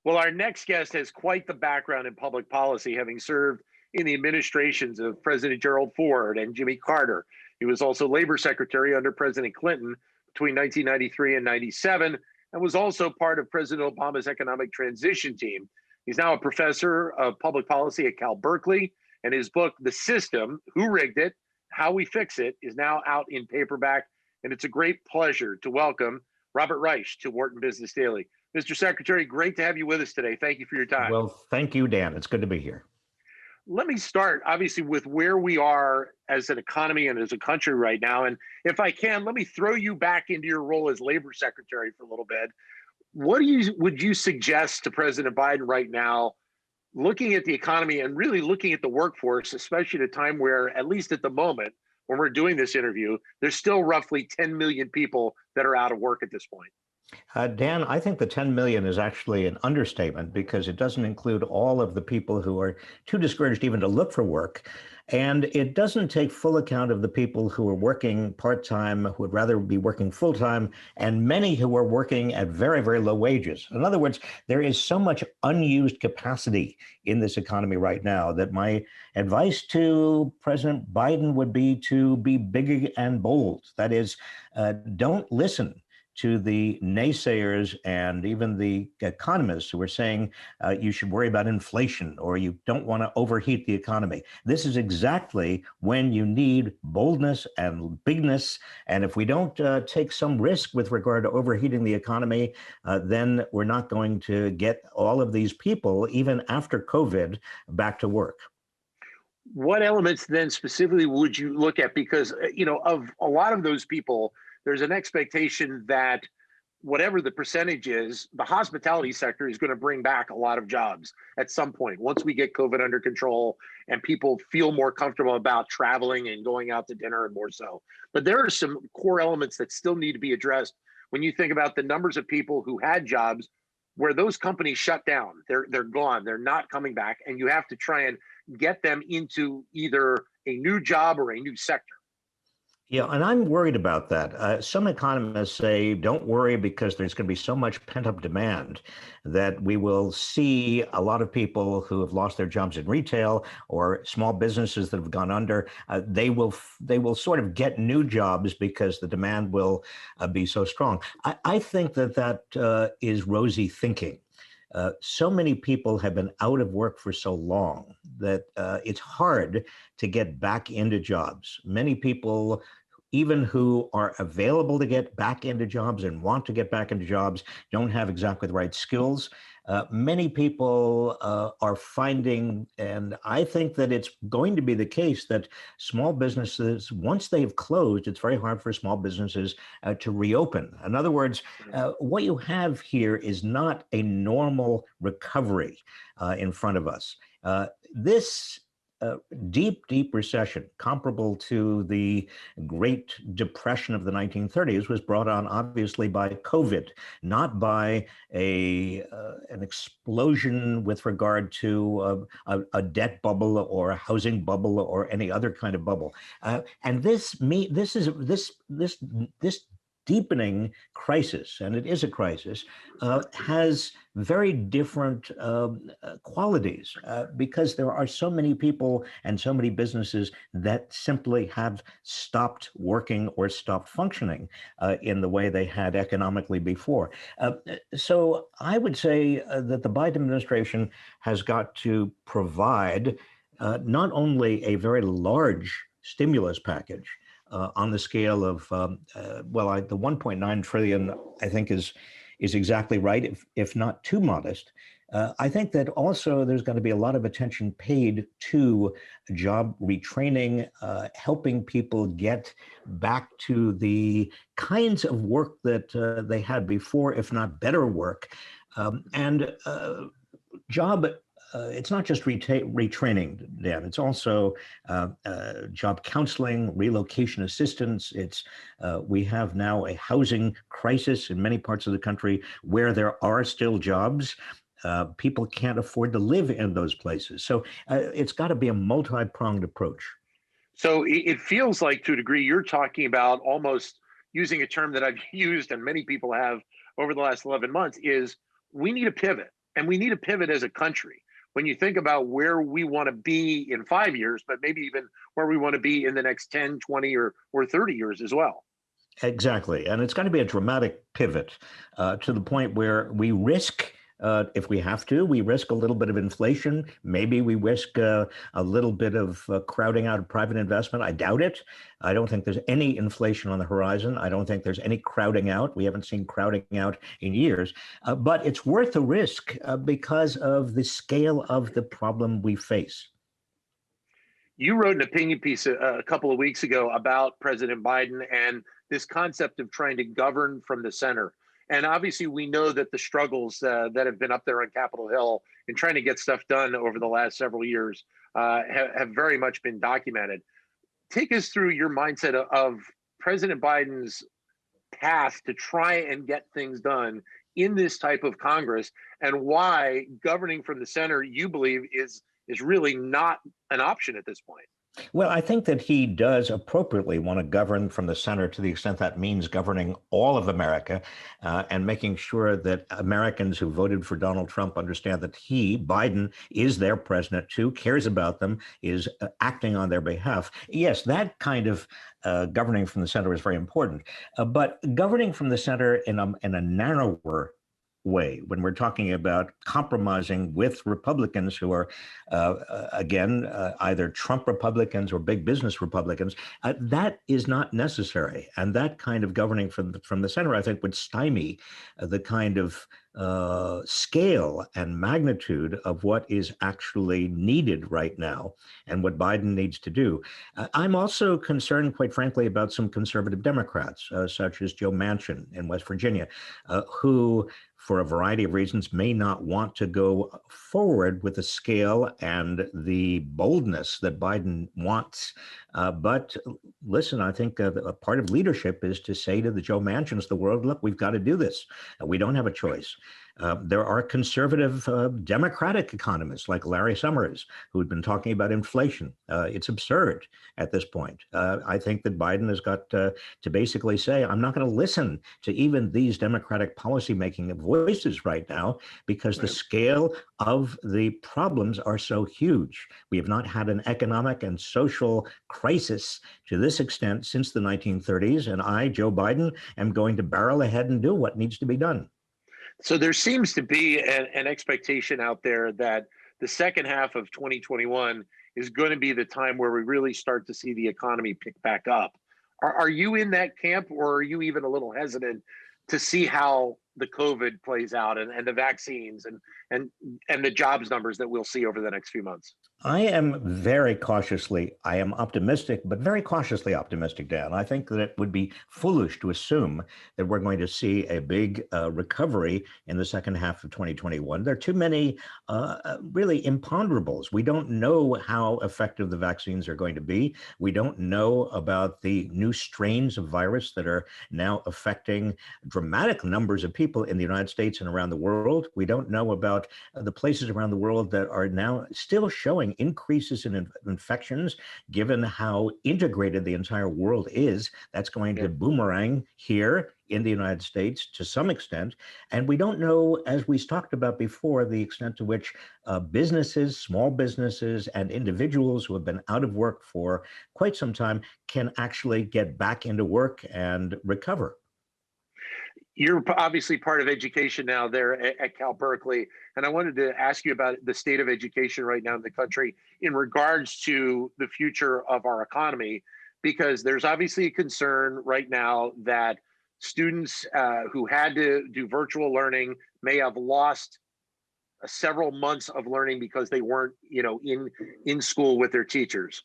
Well, our next guest has quite the background in public policy, having served in the administrations of President Gerald Ford and Jimmy Carter. He was also labor secretary under President Clinton between 1993 and 97, and was also part of President Obama's economic transition team. He's now a professor of public policy at Cal Berkeley, and his book, The System, Who Rigged It, How We Fix It, is now out in paperback. And it's a great pleasure to welcome Robert Reich to Wharton Business Daily. Mr. Secretary, great to have you with us today. Thank you for your time. Well, thank you, Dan. It's good to be here. Let me start, obviously, with where we are as an economy and as a country right now. And if I can, let me throw you back into your role as labor secretary for a little bit. What would you suggest to President Biden right now, looking at the economy and really looking at the workforce, especially at a time where, at least at the moment, when we're doing this interview, there's still roughly 10 million people that are out of work at this point? Dan, I think the 10 million is actually an understatement because it doesn't include all of the people who are too discouraged even to look for work. And it doesn't take full account of the people who are working part-time, who would rather be working full-time, and many who are working at very, very low wages. In other words, there is so much unused capacity in this economy right now that my advice to President Biden would be to be big and bold. That is, don't listen to the naysayers and even the economists who are saying you should worry about inflation or you don't want to overheat the economy. This is exactly when you need boldness and bigness. And if we don't take some risk with regard to overheating the economy, then we're not going to get all of these people, even after COVID, back to work. What elements then specifically would you look at? Because, of a lot of those people, there's an expectation that whatever the percentage is, the hospitality sector is going to bring back a lot of jobs at some point once we get COVID under control and people feel more comfortable about traveling and going out to dinner and more so. But there are some core elements that still need to be addressed when you think about the numbers of people who had jobs where those companies shut down. They're gone. They're not coming back. And you have to try and get them into either a new job or a new sector. Yeah, and I'm worried about that. Some economists say, don't worry because there's going to be so much pent-up demand that we will see a lot of people who have lost their jobs in retail or small businesses that have gone under. They will sort of get new jobs because the demand will be so strong. I think that is rosy thinking. So many people have been out of work for so long that it's hard to get back into jobs. Many people, even who are available to get back into jobs and want to get back into jobs, don't have exactly the right skills. Many people are finding, and I think that it's going to be the case that small businesses, once they've closed, it's very hard for small businesses to reopen. In other words, what you have here is not a normal recovery in front of us. This deep recession, comparable to the Great Depression of the 1930s, was brought on obviously by COVID, not by an explosion with regard to a debt bubble or a housing bubble or any other kind of bubble. And this deepening crisis, and it is a crisis, has very different qualities because there are so many people and so many businesses that simply have stopped working or stopped functioning in the way they had economically before. So I would say that the Biden administration has got to provide not only a very large stimulus package, on the scale of, the 1.9 trillion, I think is exactly right, if not too modest. I think that also there's going to be a lot of attention paid to job retraining, helping people get back to the kinds of work that they had before, if not better work, it's not just retraining, Dan. It's also job counseling, relocation assistance. We have now a housing crisis in many parts of the country where there are still jobs. People can't afford to live in those places. So it's got to be a multi-pronged approach. So it feels like, to a degree, you're talking about almost using a term that I've used and many people have over the last 11 months is we need a pivot. and we need a pivot as a country. When you think about where we want to be in 5 years, but maybe even where we want to be in the next 10, 20, or 30 years as well. Exactly. And it's going to be a dramatic pivot to the point where we risk, if we have to, we risk a little bit of inflation. Maybe we risk a little bit of crowding out of private investment. I doubt it. I don't think there's any inflation on the horizon. I don't think there's any crowding out. We haven't seen crowding out in years. But it's worth the risk because of the scale of the problem we face. You wrote an opinion piece a couple of weeks ago about President Biden and this concept of trying to govern from the center. And obviously, we know that the struggles that have been up there on Capitol Hill in trying to get stuff done over the last several years have very much been documented. Take us through your mindset of President Biden's path to try and get things done in this type of Congress, and why governing from the center, you believe, is really not an option at this point. Well, I think that he does appropriately want to govern from the center to the extent that means governing all of America and making sure that Americans who voted for Donald Trump understand that he, Biden, is their president too, cares about them, is acting on their behalf. Yes, that kind of governing from the center is very important. But governing from the center in a narrower way, when we're talking about compromising with Republicans who are, either Trump Republicans or big business Republicans, that is not necessary. And that kind of governing from the center, I think, would stymie the kind of scale and magnitude of what is actually needed right now and what Biden needs to do. I'm also concerned, quite frankly, about some conservative Democrats, such as Joe Manchin in West Virginia, who, for a variety of reasons, may not want to go forward with the scale and the boldness that Biden wants. But listen, I think a part of leadership is to say to the Joe Manchins of the world, look, we've got to do this. We don't have a choice. There are conservative Democratic economists like Larry Summers who had been talking about inflation. It's absurd at this point. I think that Biden has got to basically say, I'm not going to listen to even these Democratic policymaking voices right now because the scale of the problems are so huge. We have not had an economic and social crisis to this extent since the 1930s. And I, Joe Biden, am going to barrel ahead and do what needs to be done. So there seems to be an expectation out there that the second half of 2021 is going to be the time where we really start to see the economy pick back up. Are you in that camp, or are you even a little hesitant to see how the COVID plays out and the vaccines and the jobs numbers that we'll see over the next few months? I am optimistic, but very cautiously optimistic, Dan. I think that it would be foolish to assume that we're going to see a big recovery in the second half of 2021. There are too many really imponderables. We don't know how effective the vaccines are going to be. We don't know about the new strains of virus that are now affecting dramatic numbers of people in the United States and around the world. We don't know about the places around the world that are now still showing increases in infections. Given how integrated the entire world is, that's going to boomerang here in the United States to some extent. And we don't know, as we talked about before, the extent to which businesses, small businesses, and individuals who have been out of work for quite some time can actually get back into work and recover. You're obviously part of education now there at Cal Berkeley, and I wanted to ask you about the state of education right now in the country in regards to the future of our economy, because there's obviously a concern right now that students who had to do virtual learning may have lost several months of learning because they weren't, in school with their teachers.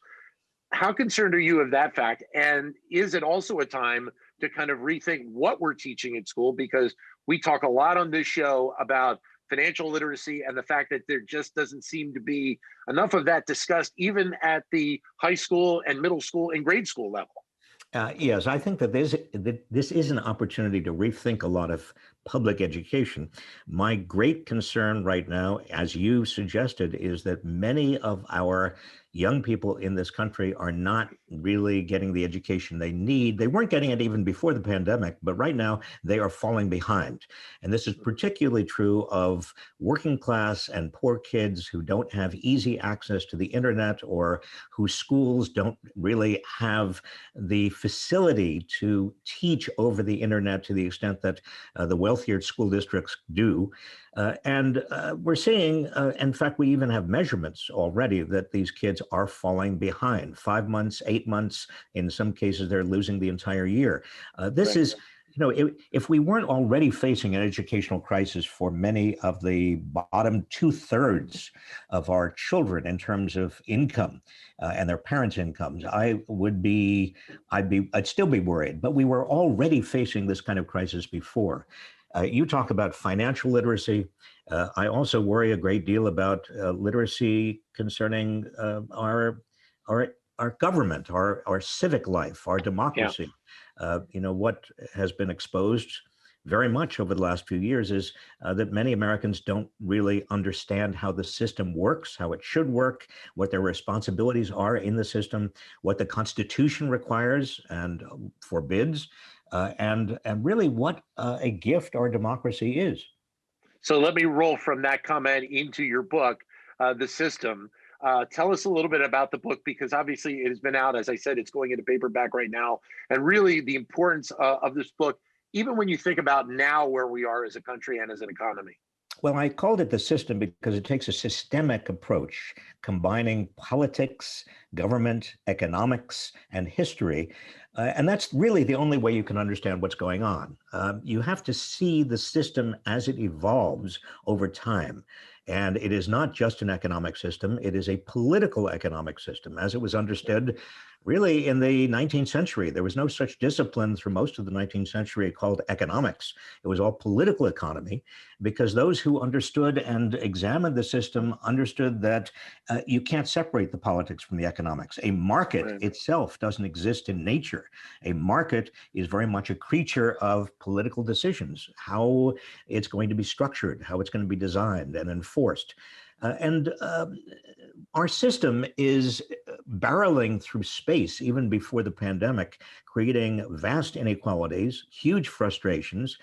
How concerned are you of that fact? And is it also a time to kind of rethink what we're teaching at school? Because we talk a lot on this show about financial literacy and the fact that there just doesn't seem to be enough of that discussed even at the high school and middle school and grade school level. Yes, I think that this is an opportunity to rethink a lot of public education. My great concern right now, as you suggested, is that many of our young people in this country are not really getting the education they need. They weren't getting it even before the pandemic, but right now they are falling behind. And this is particularly true of working class and poor kids who don't have easy access to the internet, or whose schools don't really have the facility to teach over the internet to the extent that the wealthier school districts do. And we're seeing, in fact, we even have measurements already that these kids are falling behind. 5 months, 8 months, in some cases, they're losing the entire year. This is, if we weren't already facing an educational crisis for many of the bottom 2/3 of our children in terms of income and their parents' incomes, I'd still be worried. But we were already facing this kind of crisis before. You talk about financial literacy. I also worry a great deal about literacy concerning our government, our civic life, our democracy. What has been exposed very much over the last few years is that many Americans don't really understand how the system works, how it should work, what their responsibilities are in the system, what the Constitution requires and forbids, and really what a gift our democracy is. So let me roll from that comment into your book, The System. Tell us a little bit about the book, because obviously it has been out. As I said, it's going into paperback right now. And really the importance of this book, even when you think about now where we are as a country and as an economy. Well, I called it The System because it takes a systemic approach, combining politics, government, economics, and history. And that's really the only way you can understand what's going on. You have to see the system as it evolves over time. And it is not just an economic system, it is a political economic system, as it was understood really in the 19th century. There was no such discipline through most of the 19th century called economics. It was all political economy, because those who understood and examined the system understood that you can't separate the politics from the economics. A market itself doesn't exist in nature. A market is very much a creature of political decisions, how it's going to be structured, how it's going to be designed and enforced. Our system is barreling through space even before the pandemic, creating vast inequalities, huge frustrations.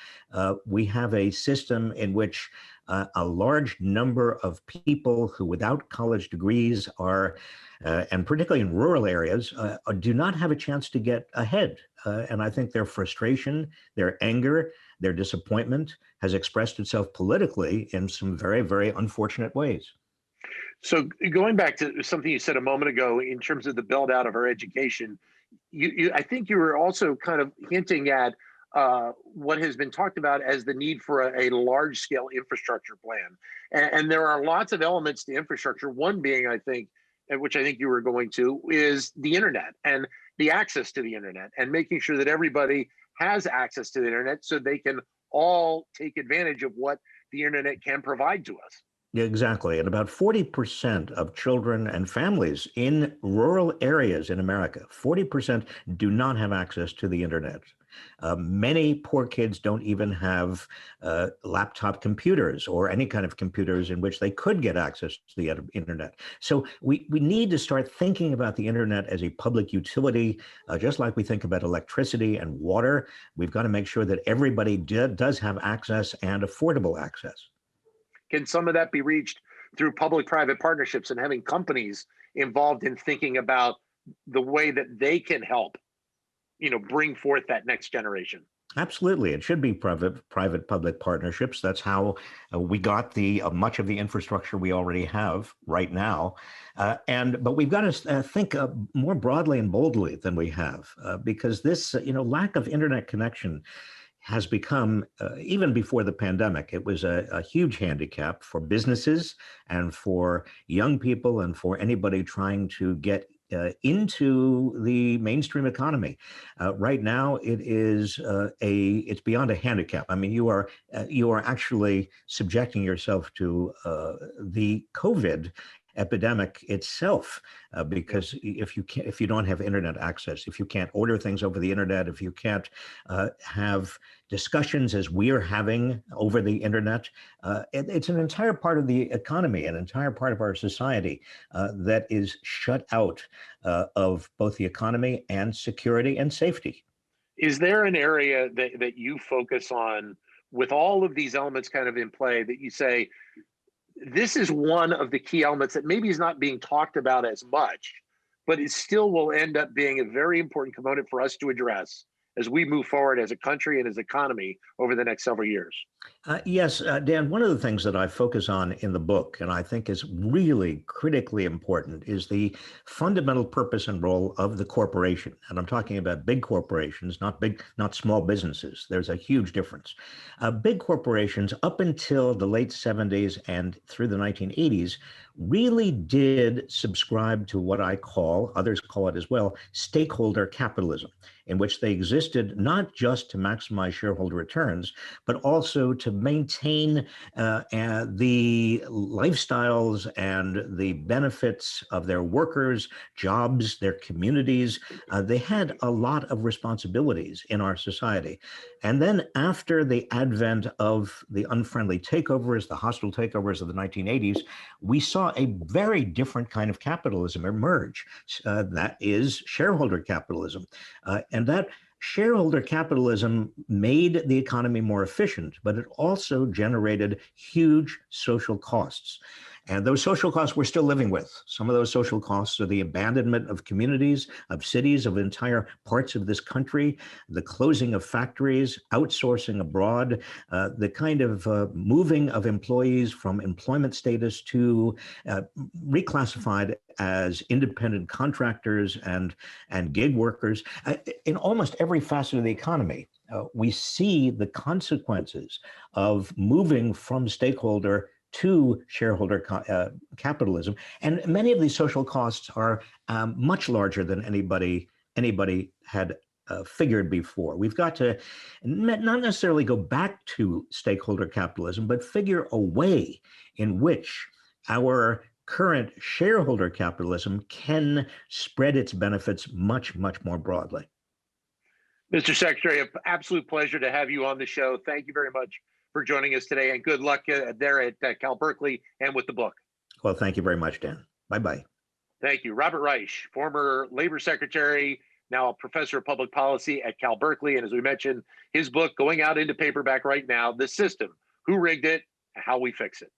We have a system in which a large number of people who without college degrees are, and particularly in rural areas, do not have a chance to get ahead. And I think their frustration, their anger, their disappointment has expressed itself politically in some very, very unfortunate ways. So going back to something you said a moment ago in terms of the build out of our education, I think you were also kind of hinting at what has been talked about as the need for a large scale infrastructure plan. And there are lots of elements to infrastructure. One being, I think, which I think you were going to, is the internet and the access to the internet, and making sure that everybody has access to the internet so they can all take advantage of what the internet can provide to us. Yeah, exactly. And about 40% of children and families in rural areas in America, 40% do not have access to the internet. Many poor kids don't even have laptop computers or any kind of computers in which they could get access to the internet. So we need to start thinking about the internet as a public utility, just like we think about electricity and water. We've got to make sure that everybody does have access, and affordable access. Can some of that be reached through public-private partnerships and having companies involved in thinking about the way that they can help, bring forth that next generation? Absolutely. It should be private-public partnerships. That's how we got the much of the infrastructure we already have right now. But we've got to think more broadly and boldly than we have, because this, lack of internet connection has become, even before the pandemic, it was a huge handicap for businesses and for young people and for anybody trying to get into the mainstream economy. Right now, it's beyond a handicap. I mean, you are actually subjecting yourself to the COVID epidemic itself, because if you don't have internet access, if you can't order things over the internet, if you can't have discussions as we are having over the internet, it's an entire part of the economy, an entire part of our society that is shut out of both the economy and security and safety. Is there an area that you focus on with all of these elements kind of in play that you say, this is one of the key elements that maybe is not being talked about as much, but it still will end up being a very important component for us to address as we move forward as a country and as economy over the next several years? Yes, Dan, one of the things that I focus on in the book, and I think is really critically important, is the fundamental purpose and role of the corporation. And I'm talking about big corporations, not small businesses. There's a huge difference. Big corporations, up until the late 70s and through the 1980s, really did subscribe to what I call, others call it as well, stakeholder capitalism, in which they existed not just to maximize shareholder returns, but also to maintain the lifestyles and the benefits of their workers, jobs, their communities. They had a lot of responsibilities in our society. And then after the advent of the unfriendly takeovers, the hostile takeovers of the 1980s, we saw a very different kind of capitalism emerge. That is shareholder capitalism. And that shareholder capitalism made the economy more efficient, but it also generated huge social costs. And those social costs we're still living with. Some of those social costs are the abandonment of communities, of cities, of entire parts of this country, the closing of factories, outsourcing abroad, the kind of moving of employees from employment status to reclassified as independent contractors and gig workers. In almost every facet of the economy, we see the consequences of moving from stakeholder to shareholder capitalism. And many of these social costs are much larger than anybody had figured before. We've got to not necessarily go back to stakeholder capitalism, but figure a way in which our current shareholder capitalism can spread its benefits much, much more broadly. Mr. Secretary, an absolute pleasure to have you on the show. Thank you very much for joining us today, and good luck there at Cal Berkeley and with the book. Well, thank you very much, Dan. Bye-bye. Thank you. Robert Reich, former labor secretary, now a professor of public policy at Cal Berkeley. And as we mentioned, his book going out into paperback right now, The System, Who Rigged It, and How We Fix It.